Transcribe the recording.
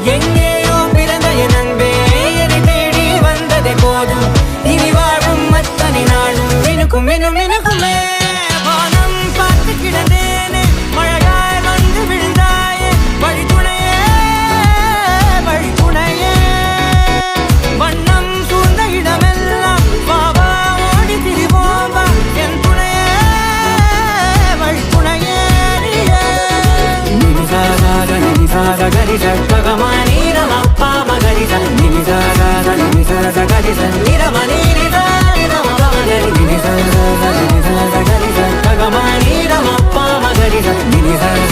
எங்கேயோ பிறந்த என் அன்பே என்னை தேடி வந்ததே போதும் இனி வாழும் அத்தனை நாளும் மினுக்கும் மினும் மினுக்குமே வானம் பார்த்து கிடந்தேனே மழையாய் வந்து விழுந்தாயே வழித்துணையே வழித்துணையே வண்ணம் சூழ்ந்த இடமெல்லாம் பாவா ஓடி திரிவோம் வா என் துணையே வழித்துணையே நினிசாக கரிச ககமானி ரமப்பா மகரிச நினிசாக கரிச நிரமணி நினிசாக கரிச ககமானி ரமப்பா மகரிச நினிசாக